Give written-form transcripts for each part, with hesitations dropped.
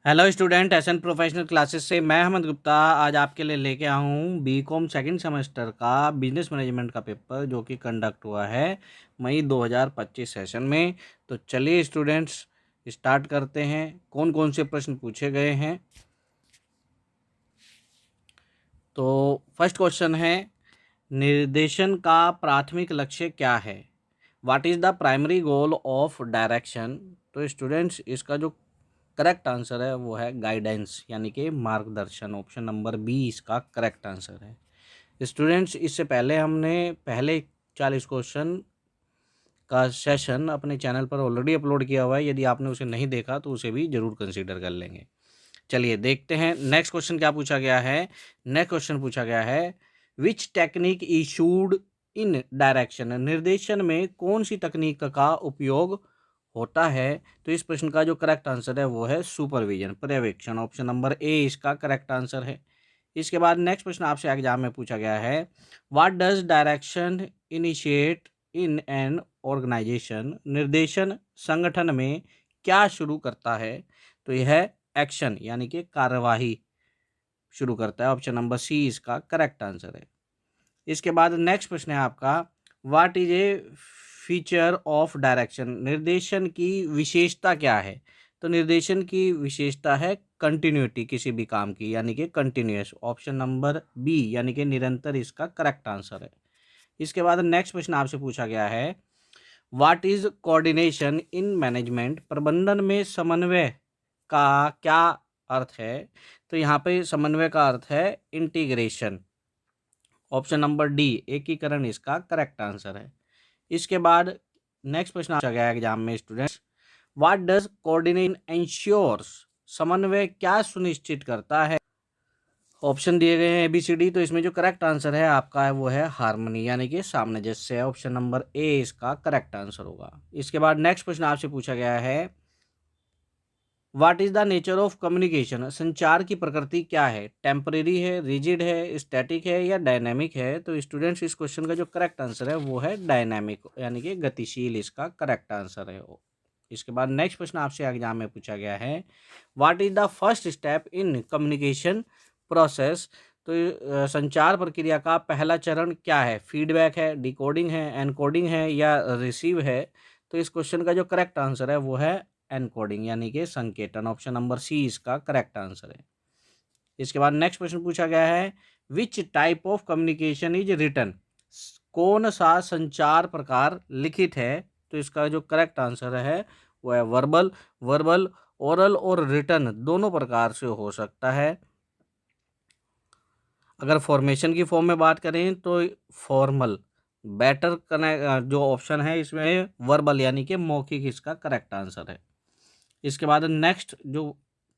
Hello student, SN professional classes से मैं अहमद गुप्ता आज आपके लिए लेके आया हूँ बीकॉम सेकंड सेमेस्टर का बिजनेस मैनेजमेंट का पेपर जो कि कंडक्ट हुआ है मई 2025 सेशन में। तो चलिए स्टूडेंट्स स्टार्ट करते हैं। कौन कौन से प्रश्न पूछे गए हैं। तो फर्स्ट क्वेश्चन है, निर्देशन का प्राथमिक लक्ष्य क्या है? What is the primary goal of direction? तो स्टूडेंट्स इसका जो करेक्ट आंसर है वो है गाइडेंस यानी कि मार्गदर्शन। ऑप्शन नंबर बी इसका करेक्ट आंसर है। स्टूडेंट्स इससे पहले हमने पहले 40 क्वेश्चन का सेशन अपने चैनल पर ऑलरेडी अपलोड किया हुआ है। यदि आपने उसे नहीं देखा तो उसे भी ज़रूर कंसीडर कर लेंगे। चलिए देखते हैं नेक्स्ट क्वेश्चन क्या पूछा गया है। नेक्स्ट क्वेश्चन पूछा गया है, which technique issued in direction? निर्देशन में कौन सी तकनीक का उपयोग होता है? तो इस प्रश्न का जो करेक्ट आंसर है वो है सुपरविजन, पर्यवेक्षण। ऑप्शन नंबर ए इसका करेक्ट आंसर है। इसके बाद नेक्स्ट प्रश्न आपसे एग्जाम में पूछा गया है, what does direction initiate in an organisation? निर्देशन संगठन में क्या शुरू करता है? तो यह है एक्शन यानी कि कार्यवाही शुरू करता है। ऑप्शन नंबर सी इसका करेक्ट आंसर है। इसके बाद नेक्स्ट प्रश्न है आपका, what is a feature of direction? निर्देशन की विशेषता क्या है? तो निर्देशन की विशेषता है कंटिन्यूटी किसी भी काम की यानी कि कंटिन्यूअस। ऑप्शन नंबर बी यानी कि निरंतर इसका करेक्ट आंसर है। इसके बाद नेक्स्ट प्रश्न आपसे पूछा गया है, what is coordination in management? प्रबंधन में समन्वय का क्या अर्थ है? तो यहाँ पे समन्वय का अर्थ है इंटीग्रेशन। ऑप्शन नंबर डी एकीकरण इसका करेक्ट आंसर है। इसके बाद नेक्स्ट प्रश्न पूछा गया एग्जाम में students, what does coordination ensures? समन्वय क्या सुनिश्चित करता है? ऑप्शन दिए गए हैं ABCD, तो इसमें जो करेक्ट आंसर है आपका है वो है हार्मनी यानी कि सामंजस्य है। ऑप्शन नंबर ए इसका करेक्ट आंसर होगा। इसके बाद नेक्स्ट प्रश्न आपसे पूछा गया है, what is the nature of communication? संचार की प्रकृति क्या है? टेम्परेरी है, रिजिड है, स्टैटिक है या डायनेमिक है? तो स्टूडेंट्स इस क्वेश्चन का जो करेक्ट आंसर है वो है डायनेमिक यानी कि गतिशील इसका करेक्ट आंसर है। इसके बाद नेक्स्ट प्रश्न आपसे एग्जाम में पूछा गया है, what is the first step in communication process? तो संचार प्रक्रिया का पहला चरण क्या है? फीडबैक है, डिकोडिंग है, एनकोडिंग है या रिसीव है? तो इस क्वेश्चन का जो करेक्ट आंसर है वो है एनकोडिंग यानी कि संकेतन। ऑप्शन नंबर सी इसका करेक्ट आंसर है। इसके बाद नेक्स्ट प्रश्न पूछा गया है, which type of communication is written? कौन सा संचार प्रकार लिखित है? तो इसका जो करेक्ट आंसर है वो है वर्बल। वर्बल, ओरल और रिटन दोनों प्रकार से हो सकता है। अगर फॉर्मेशन की फॉर्म में बात करें तो फॉर्मल, बेटर कनेक्ट जो ऑप्शन है इसमें वर्बल यानी कि मौखिक इसका करेक्ट आंसर है। इसके बाद नेक्स्ट जो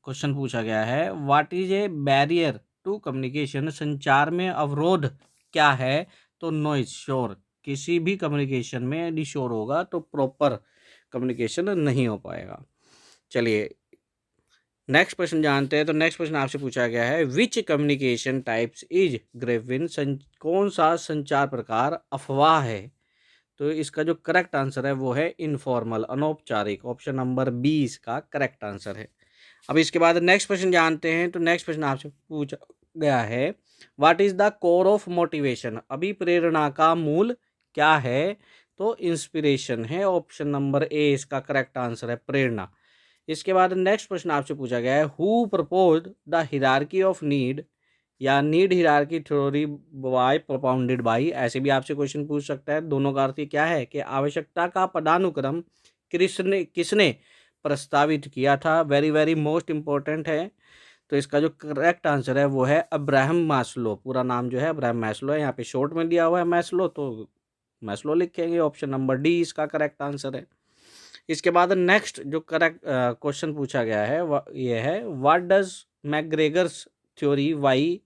क्वेश्चन पूछा गया है, what is a barrier to communication? संचार में अवरोध क्या है? तो नॉइज, शोर। किसी भी कम्युनिकेशन में यदि शोर होगा तो प्रॉपर कम्युनिकेशन नहीं हो पाएगा। चलिए नेक्स्ट प्रश्न जानते हैं। तो नेक्स्ट प्रश्न आपसे पूछा गया है, विच कम्युनिकेशन टाइप्स इज ग्रेविन? कौन सा संचार प्रकार अफवाह है? तो इसका जो करेक्ट आंसर है वो है इनफॉर्मल, अनौपचारिक। ऑप्शन नंबर बी इसका करेक्ट आंसर है। अब इसके बाद नेक्स्ट प्रश्न जानते हैं। तो नेक्स्ट प्रश्न आपसे पूछा गया है, what is the core of motivation? अभिप्रेरणा का मूल क्या है? तो इंस्पिरेशन है। ऑप्शन नंबर ए इसका करेक्ट आंसर है, प्रेरणा। इसके बाद नेक्स्ट प्रश्न आपसे पूछा गया है, who proposed the hierarchy of need या need hierarchy theory by propounded by? ऐसे भी आपसे क्वेश्चन पूछ सकता है। दोनों का अर्थ क्या है कि आवश्यकता का पदानुक्रम किसने किसने प्रस्तावित किया था? वेरी वेरी मोस्ट इंपॉर्टेंट है। तो इसका जो करेक्ट आंसर है वो है अब्राहम मास्लो। पूरा नाम जो है अब्राहम मैस्लो है, यहाँ पे शॉर्ट में दिया हुआ है मैस्लो, तो मैस्लो लिखेंगे। ऑप्शन नंबर डी इसका करेक्ट आंसर है। इसके बाद नेक्स्ट जो करेक्ट क्वेश्चन पूछा गया है ये है, what does McGregor's theory Y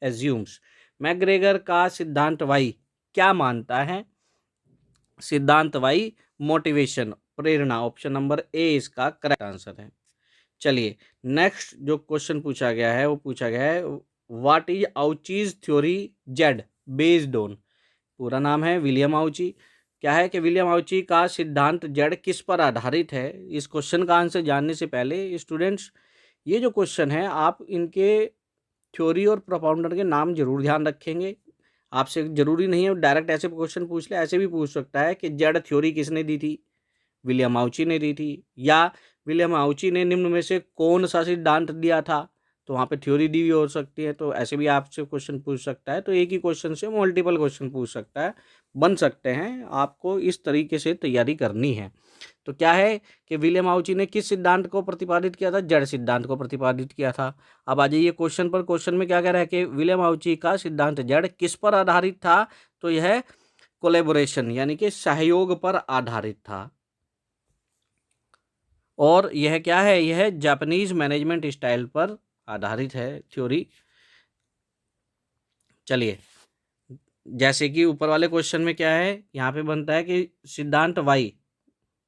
assumes? McGregor का सिद्धांत वाई क्या मानता है? सिद्धांत वाई मोटिवेशन, प्रेरणा। ऑप्शन नंबर ए इसका करेक्ट आंसर है। चलिए नेक्स्ट जो क्वेश्चन पूछा गया है वो पूछा गया है, what is Ouchi's theory Z based on? पूरा नाम है विलियम आउची। क्या है कि विलियम आउची का सिद्धांत जेड किस पर आधारित है? इस क्वेश्चन का आंसर जानने से पहले स्टूडेंट्स ये जो क्वेश्चन है आप इनके थ्योरी और प्रोपाउंडर के नाम जरूर ध्यान रखेंगे। आपसे जरूरी नहीं है डायरेक्ट ऐसे क्वेश्चन पूछ ले, ऐसे भी पूछ सकता है कि जेड थ्योरी किसने दी थी, विलियम आउची ने दी थी, या विलियम आउची ने निम्न में से कौन सा सिद्धांत दिया था, तो वहाँ पे थ्योरी दी हुई हो सकती है। तो ऐसे भी आपसे क्वेश्चन पूछ सकता है। तो एक ही क्वेश्चन से मल्टीपल क्वेश्चन पूछ सकता है, बन सकते हैं। आपको इस तरीके से तैयारी करनी है। तो क्या है कि विलियम आउची ने किस सिद्धांत को प्रतिपादित किया था, जड़ सिद्धांत को प्रतिपादित किया था। अब आ जाइए क्वेश्चन पर। क्वेश्चन में क्या कह रहा है कि विलियम आउची का सिद्धांत जड़ किस पर आधारित था, तो यह कोलेबोरेशन यानी कि सहयोग पर आधारित था। और यह क्या है, यह जापानीज मैनेजमेंट स्टाइल पर आधारित है थ्योरी। चलिए, जैसे कि ऊपर वाले क्वेश्चन में क्या है, यहाँ पे बनता है कि सिद्धांत वाई,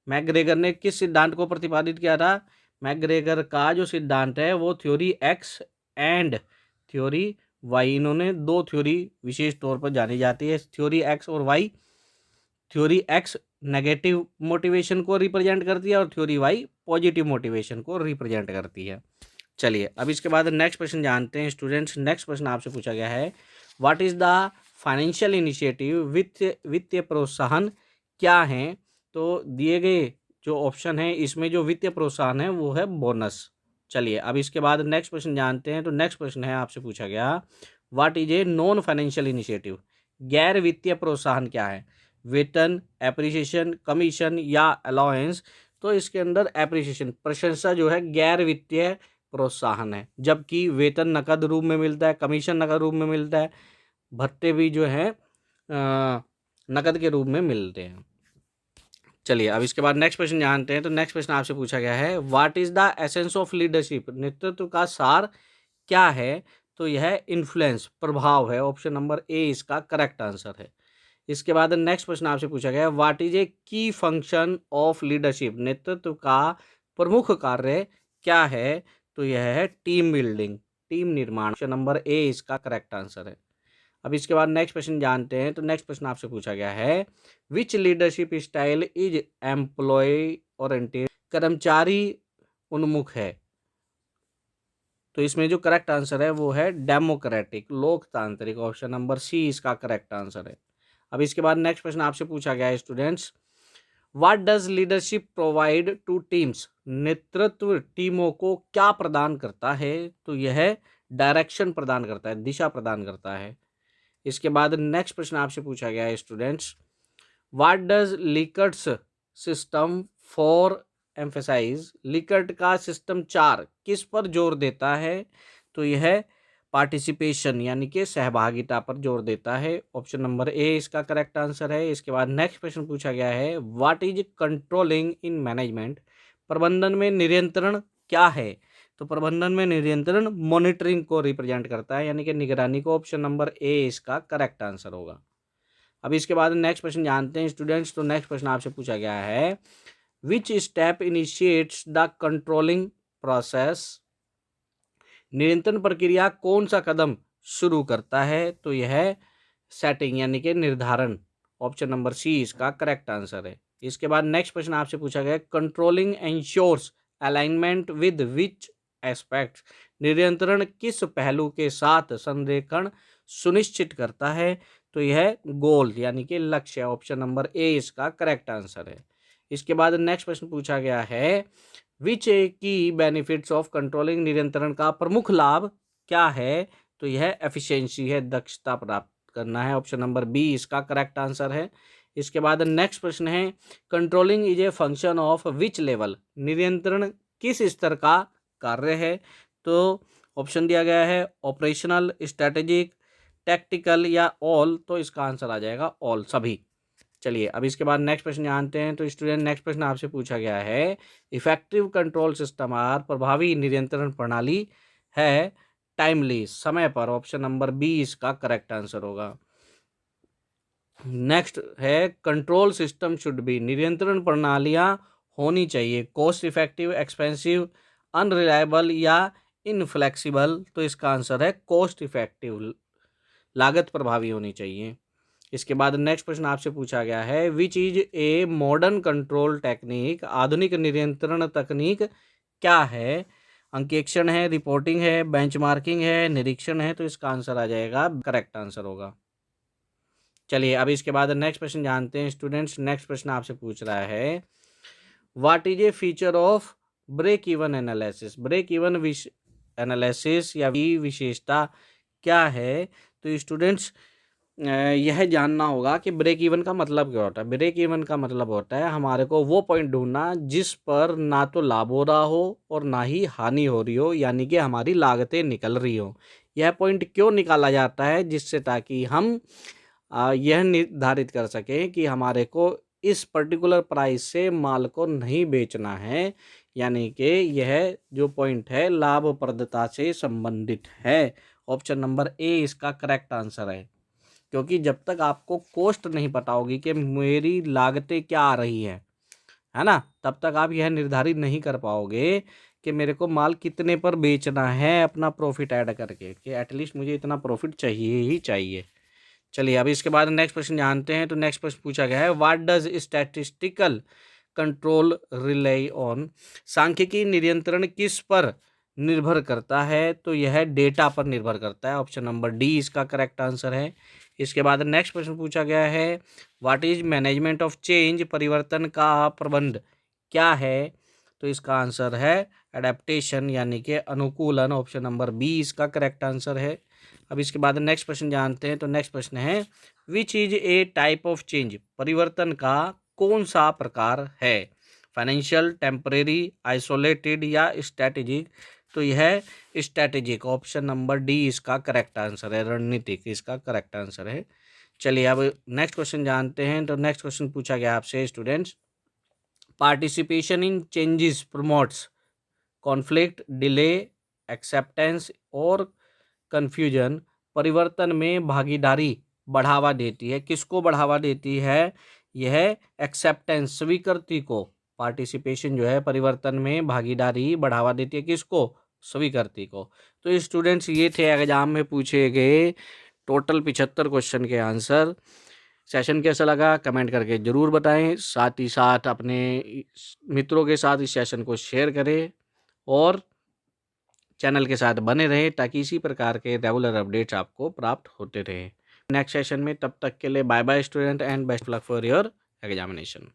मैकग्रेगर ने किस सिद्धांत को प्रतिपादित किया था। मैकग्रेगर का जो सिद्धांत है वो theory X and theory Y, इन्होंने दो थ्योरी विशेष तौर पर जानी जाती है, थ्योरी एक्स और Y. Theory X negative motivation को रिप्रेजेंट करती है और थ्योरी वाई पॉजिटिव मोटिवेशन को रिप्रेजेंट करती है। चलिए, अब इसके बाद नेक्स्ट क्वेश्चन जानते हैं स्टूडेंट्स। नेक्स्ट क्वेश्चन आपसे पूछा गया है, what is the financial initiative, वित्तीय प्रोत्साहन क्या है। तो दिए गए जो ऑप्शन है इसमें जो वित्तीय प्रोत्साहन है वो है बोनस। चलिए, अब इसके बाद नेक्स्ट क्वेश्चन जानते हैं। तो नेक्स्ट क्वेश्चन है आपसे पूछा गया, what is a non financial initiative, गैर वित्तीय प्रोत्साहन क्या है। वेतन, एप्रिसिएशन, कमीशन या अलाउंस। तो इसके अंदर एप्रिसिएशन प्रशंसा जो है गैर वित्तीय प्रोत्साहन है, जबकि वेतन नकद रूप में मिलता है, कमीशन नकद रूप में मिलता है, भत्ते भी जो है नकद के रूप में मिलते हैं। चलिए, अब इसके बाद नेक्स्ट क्वेश्चन जानते हैं। तो नेक्स्ट क्वेश्चन आपसे पूछा गया है, what is the essence of leadership, नेतृत्व का सार क्या है। तो यह इन्फ्लुएंस, प्रभाव है। ऑप्शन नंबर ए इसका करेक्ट आंसर है। इसके बाद नेक्स्ट क्वेश्चन आपसे पूछा गया है, व्हाट इज ए की फंक्शन ऑफ लीडरशिप, नेतृत्व का प्रमुख कार्य क्या है। तो यह है टीम बिल्डिंग, टीम निर्माण। ऑप्शन नंबर ए इसका करेक्ट आंसर है। अब इसके बाद नेक्स्ट क्वेश्चन जानते हैं। तो नेक्स्ट क्वेश्चन आपसे पूछा गया है, which leadership style is employ oriented, कर्मचारी उन्मुख है। तो इसमें जो करेक्ट आंसर है वो है डेमोक्रेटिक, लोकतांत्रिक। ऑप्शन नंबर सी इसका करेक्ट आंसर है। अब इसके बाद नेक्स्ट क्वेश्चन आपसे पूछा गया है students, what does leadership provide two teams, नेतृत्व टीमों को क्या प्रदान करता है। तो यह डायरेक्शन प्रदान करता है, दिशा प्रदान करता है। इसके बाद नेक्स्ट प्रश्न आपसे पूछा गया है students, what does Likert's system four emphasise, Likert का सिस्टम 4 किस पर जोर देता है। तो यह पार्टिसिपेशन यानी कि सहभागिता पर जोर देता है। ऑप्शन नंबर ए इसका करेक्ट आंसर है। इसके बाद नेक्स्ट क्वेश्चन पूछा गया है, what is controlling in management, प्रबंधन में नियंत्रण क्या है। तो प्रबंधन में नियंत्रण मॉनिटरिंग को रिप्रेजेंट करता है यानी कि निगरानी को। ऑप्शन नंबर ए इसका करेक्ट आंसर होगा। अब इसके बाद नेक्स्ट क्वेश्चन जानते हैं स्टूडेंट्स। तो नेक्स्ट क्वेश्चन आपसे पूछा गया है, which step initiates the controlling process, नियंत्रण प्रक्रिया कौन सा कदम शुरू करता है। तो यह सेटिंग यानी कि निर्धारण। ऑप्शन नंबर सी इसका करेक्ट आंसर है। इसके बाद नेक्स्ट क्वेश्चन आपसे पूछा गया, controlling ensures alignment with which aspects, नियंत्रण किस पहलू के साथ संरेखण सुनिश्चित करता है। तो यह गोल यानी कि लक्ष्य। ऑप्शन नंबर ए इसका करेक्ट आंसर है। इसके बाद नेक्स्ट प्रश्न पूछा गया है, विच की बेनिफिट्स ऑफ कंट्रोलिंग, नियंत्रण का प्रमुख लाभ क्या है। तो यह एफिशिएंसी है, दक्षता प्राप्त करना है। ऑप्शन नंबर बी इसका करेक्ट आंसर है। इसके बाद नेक्स्ट प्रश्न है, controlling is a function of which level, नियंत्रण किस स्तर का कार्य है। तो ऑप्शन दिया गया है ऑपरेशनल, स्ट्रेटेजिक, टैक्टिकल या ऑल। तो इसका आंसर आ जाएगा ऑल, सभी। चलिए, अब इसके बाद नेक्स्ट प्रश्न जानते हैं। तो स्टूडेंट नेक्स्ट प्रश्न आपसे पूछा गया है, इफेक्टिव कंट्रोल सिस्टम आर, प्रभावी नियंत्रण प्रणाली है टाइमली, समय पर। ऑप्शन नंबर बी इसका करेक्ट आंसर होगा। नेक्स्ट है, कंट्रोल सिस्टम शुड बी, नियंत्रण प्रणालियां होनी चाहिए कॉस्ट इफेक्टिव, एक्सपेंसिव, अनरिलायबल या इनफ्लेक्सिबल। तो इसका आंसर है कॉस्ट इफेक्टिव, लागत प्रभावी होनी चाहिए। इसके बाद नेक्स्ट प्रश्न आपसे पूछा गया है, which is a modern control technique, आधुनिक नियंत्रण तकनीक क्या है। अंकेक्षण है, रिपोर्टिंग है, बेंचमार्किंग है, निरीक्षण है, तो इसका आंसर आ जाएगा, करेक्ट आंसर होगा। चलिए अब इसके बाद नेक्स्ट क्वेश्चन जानते हैं स्टूडेंट्स। नेक्स्ट प्रश्न आपसे पूछ रहा है, what is a feature of break even analysis. Break even analysis या विशेषता क्या है। तो स्टूडेंट्स यह जानना होगा कि ब्रेक इवन का मतलब क्या होता है। ब्रेक इवन का मतलब होता है हमारे को वो पॉइंट ढूंढना जिस पर ना तो लाभ हो रहा हो और ना ही हानि हो रही हो, यानी कि हमारी लागतें निकल रही हो। यह पॉइंट क्यों निकाला जाता है, जिससे ताकि हम यह निर्धारित कर सकें कि हमारे को इस पर्टिकुलर प्राइस से माल को नहीं बेचना है, यानी कि यह जो पॉइंट है लाभप्रदता से संबंधित है। ऑप्शन नंबर ए इसका करेक्ट आंसर है, क्योंकि जब तक आपको कॉस्ट नहीं पता होगी कि मेरी लागतें क्या आ रही है ना, तब तक आप यह निर्धारित नहीं कर पाओगे कि मेरे को माल कितने पर बेचना है अपना प्रॉफिट ऐड करके, कि एटलीस्ट मुझे इतना प्रॉफिट चाहिए ही चाहिए। चलिए अब इसके बाद नेक्स्ट क्वेश्चन जानते हैं। तो नेक्स्ट क्वेश्चन पूछा गया है, what does statistical control rely on. सांख्यिकी नियंत्रण किस पर निर्भर करता है। तो यह डेटा पर निर्भर करता है। ऑप्शन नंबर डी इसका करेक्ट आंसर है। इसके बाद नेक्स्ट प्रश्न पूछा गया है, what is management of change. परिवर्तन का प्रबंध क्या है। तो इसका आंसर है एडेप्टेशन, यानी कि अनुकूलन। ऑप्शन नंबर बी इसका करेक्ट आंसर है। अब इसके बाद नेक्स्ट प्रश्न जानते हैं। तो नेक्स्ट प्रश्न है, which is a type of change. परिवर्तन का कौन सा प्रकार है। फाइनेंशियल, टेम्परेरी, आइसोलेटेड या स्ट्रैटेजिक। तो यह स्ट्रैटेजिक, ऑप्शन नंबर डी इसका करेक्ट आंसर है। रणनीतिक इसका करेक्ट आंसर है। चलिए अब नेक्स्ट क्वेश्चन जानते हैं। तो नेक्स्ट क्वेश्चन पूछा गया आपसे students, participation in changes promotes conflict, delay, acceptance और कन्फ्यूजन। परिवर्तन में भागीदारी बढ़ावा देती है। किसको बढ़ावा देती है। यह एक्सेप्टेंस, स्वीकृति को। पार्टिसिपेशन जो है परिवर्तन में भागीदारी बढ़ावा देती है, किसको, स्वीकृति को। तो स्टूडेंट्स ये थे एग्जाम में पूछे गए टोटल 75 क्वेश्चन के आंसर। सेशन कैसा लगा कमेंट करके ज़रूर बताएं। साथ ही साथ अपने मित्रों के साथ इस सेशन को शेयर करें और चैनल के साथ बने रहें, ताकि इसी प्रकार के रेगुलर अपडेट्स आपको प्राप्त होते रहें नेक्स्ट सेशन में। तब तक के लिए bye bye student and best luck for your examination.